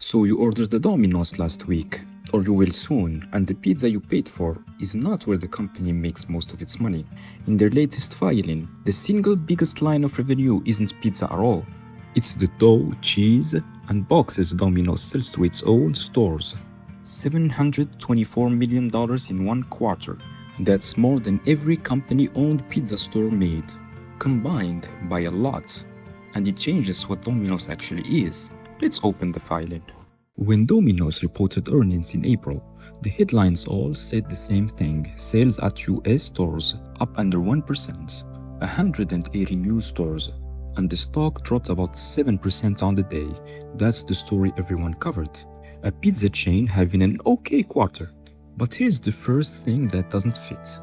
So you ordered the Domino's last week, or you will soon, and the pizza you paid for is not where the company makes most of its money. In their latest filing, the single biggest line of revenue isn't pizza at all. It's the dough, cheese, and boxes Domino's sells to its own stores. $724 million in one quarter. That's more than every company-owned pizza store made, combined by a lot. And it changes what Domino's actually is. Let's open the filing. When Domino's reported earnings in April, the headlines all said the same thing: sales at US stores up under 1%, 180 new stores, and the stock dropped about 7% on the day. That's the story everyone covered. A pizza chain having an okay quarter. But here's the first thing that doesn't fit.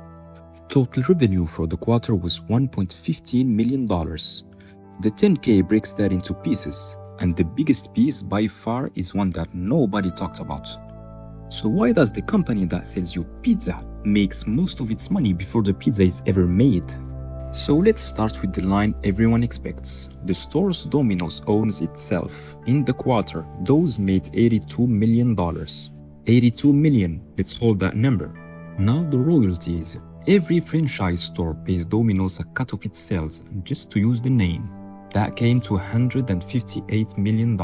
Total revenue for the quarter was $1.15 million. The 10K breaks that into pieces, and the biggest piece by far is one that nobody talked about. So why does the company that sells you pizza makes most of its money before the pizza is ever made? So let's start with the line everyone expects. The stores Domino's owns itself. In the quarter, those made $82 million. 82 million, let's hold that number. Now the royalties. Every franchise store pays Domino's a cut of its sales just to use the name. That came to $158 million.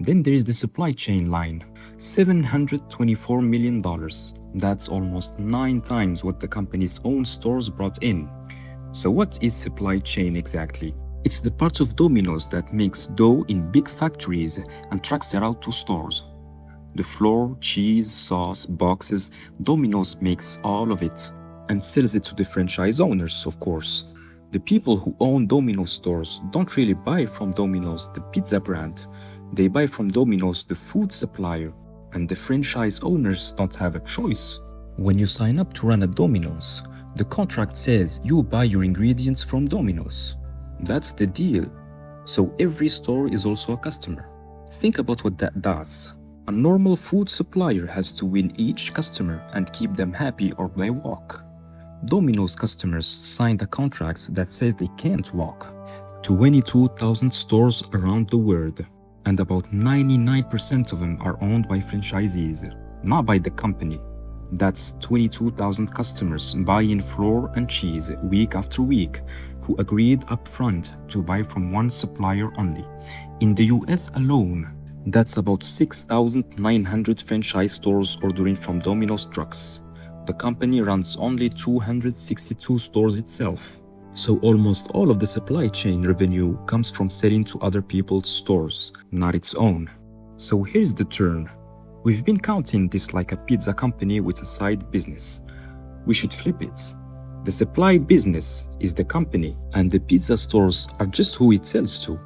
Then there is the supply chain line, $724 million. That's almost 9 times what the company's own stores brought in. So what is supply chain exactly? It's the part of Domino's that makes dough in big factories and trucks it out to stores. The flour, cheese, sauce, boxes, Domino's makes all of it and sells it to the franchise owners, of course. The people who own Domino's stores don't really buy from Domino's, the pizza brand. They buy from Domino's, the food supplier, and the franchise owners don't have a choice. When you sign up to run a Domino's, the contract says you buy your ingredients from Domino's. That's the deal. So every store is also a customer. Think about what that does. A normal food supplier has to win each customer and keep them happy or they walk. Domino's customers signed a contract that says they can't walk. 22,000 stores around the world, and about 99% of them are owned by franchisees, not by the company. That's 22,000 customers buying flour and cheese week after week who agreed upfront to buy from one supplier only. In the US alone, that's about 6,900 franchise stores ordering from Domino's trucks. The company runs only 262 stores itself. So almost all of the supply chain revenue comes from selling to other people's stores, not its own. So here's the turn. We've been counting this like a pizza company with a side business. We should flip it. The supply business is the company, and the pizza stores are just who it sells to.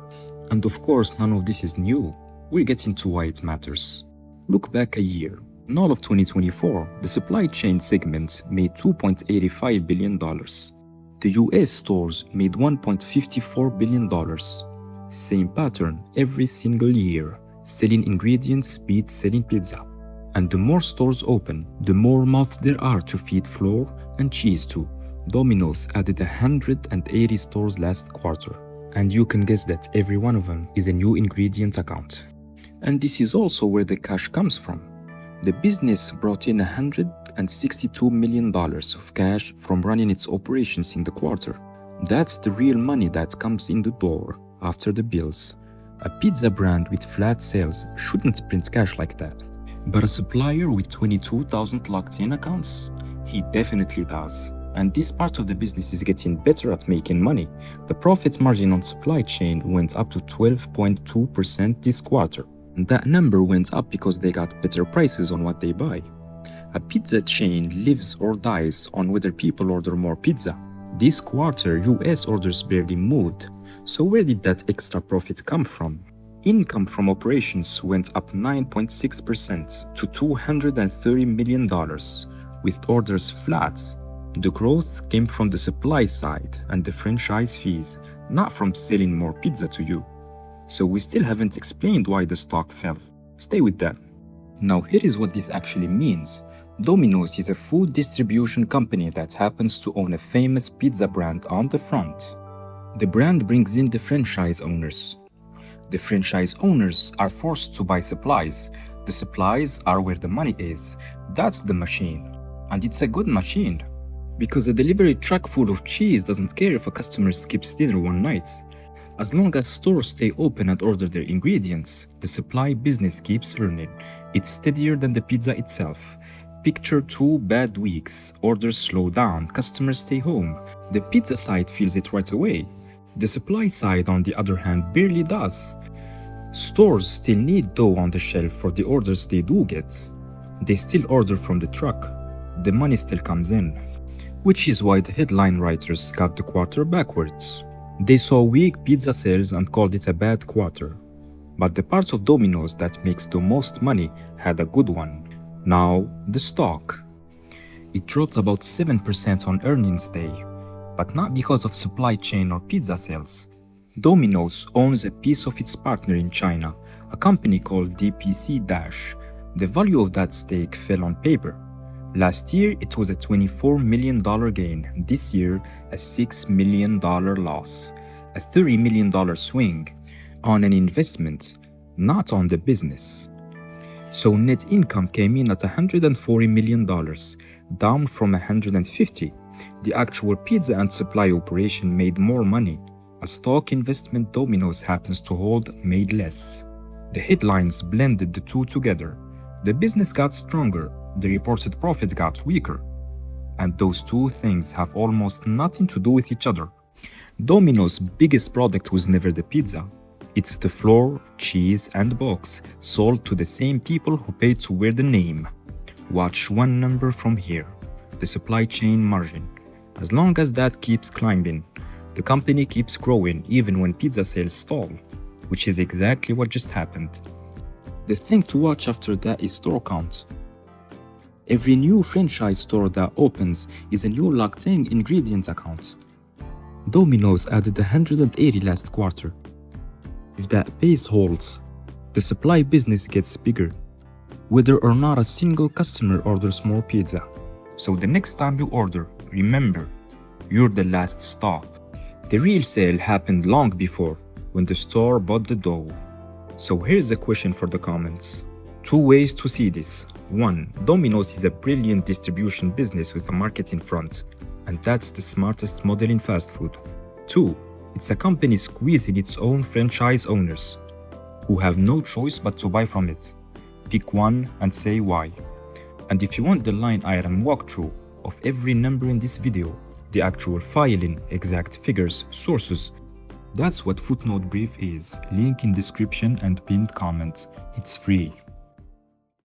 And of course, none of this is new. We're getting to why it matters. Look back a year. In all of 2024, the supply chain segment made $2.85 billion. The US stores made $1.54 billion. Same pattern every single year. Selling ingredients beats selling pizza. And the more stores open, the more mouths there are to feed flour and cheese to. Domino's added 180 stores last quarter. And you can guess that every one of them is a new ingredient account. And this is also where the cash comes from. The business brought in $162 million of cash from running its operations in the quarter. That's the real money that comes in the door after the bills. A pizza brand with flat sales shouldn't print cash like that. But a supplier with 22,000 locked-in accounts? He definitely does. And this part of the business is getting better at making money. The profit margin on supply chain went up to 12.2% this quarter. And that number went up because they got better prices on what they buy. A pizza chain lives or dies on whether people order more pizza. This quarter, US orders barely moved. So where did that extra profit come from? Income from operations went up 9.6% to $230 million, with orders flat. The growth came from the supply side and the franchise fees, not from selling more pizza to you. So we still haven't explained why the stock fell. Stay with that. Now here is what this actually means. Domino's is a food distribution company that happens to own a famous pizza brand on the front. The brand brings in the franchise owners. The franchise owners are forced to buy supplies. The supplies are where the money is. That's the machine. And it's a good machine. Because a delivery truck full of cheese doesn't care if a customer skips dinner one night. As long as stores stay open and order their ingredients, the supply business keeps earning. It's steadier than the pizza itself. Picture 2 bad weeks, orders slow down, customers stay home. The pizza side feels it right away. The supply side, on the other hand, barely does. Stores still need dough on the shelf for the orders they do get. They still order from the truck. The money still comes in. Which is why the headline writers got the quarter backwards. They saw weak pizza sales and called it a bad quarter. But the parts of Domino's that makes the most money had a good one. Now, the stock. It dropped about 7% on earnings day, but not because of supply chain or pizza sales. Domino's owns a piece of its partner in China, a company called DPC Dash. The value of that stake fell on paper. Last year, it was a $24 million gain. This year, a $6 million loss. A $30 million swing on an investment, not on the business. So net income came in at $140 million, down from $150. The actual pizza and supply operation made more money. A stock investment Domino's happens to hold made less. The headlines blended the two together. The business got stronger. The reported profit got weaker. And those two things have almost nothing to do with each other. Domino's biggest product was never the pizza. It's the flour, cheese, and box, sold to the same people who paid to wear the name. Watch one number from here, the supply chain margin. As long as that keeps climbing, the company keeps growing even when pizza sales stall, which is exactly what just happened. The thing to watch after that is store count. Every new franchise store that opens is a new locked-in ingredient account. Domino's added 180 last quarter. If that pace holds, the supply business gets bigger, whether or not a single customer orders more pizza. So the next time you order, remember, you're the last stop. The real sale happened long before, when the store bought the dough. So here's a question for the comments. 2 ways to see this. 1. Domino's is a brilliant distribution business with a market in front, and that's the smartest model in fast food. 2. It's a company squeezing its own franchise owners, who have no choice but to buy from it. Pick one and say why. And if you want the line item walkthrough of every number in this video, the actual filing, exact figures, sources, that's what Footnote brief is. Link in description and pinned comment. It's free.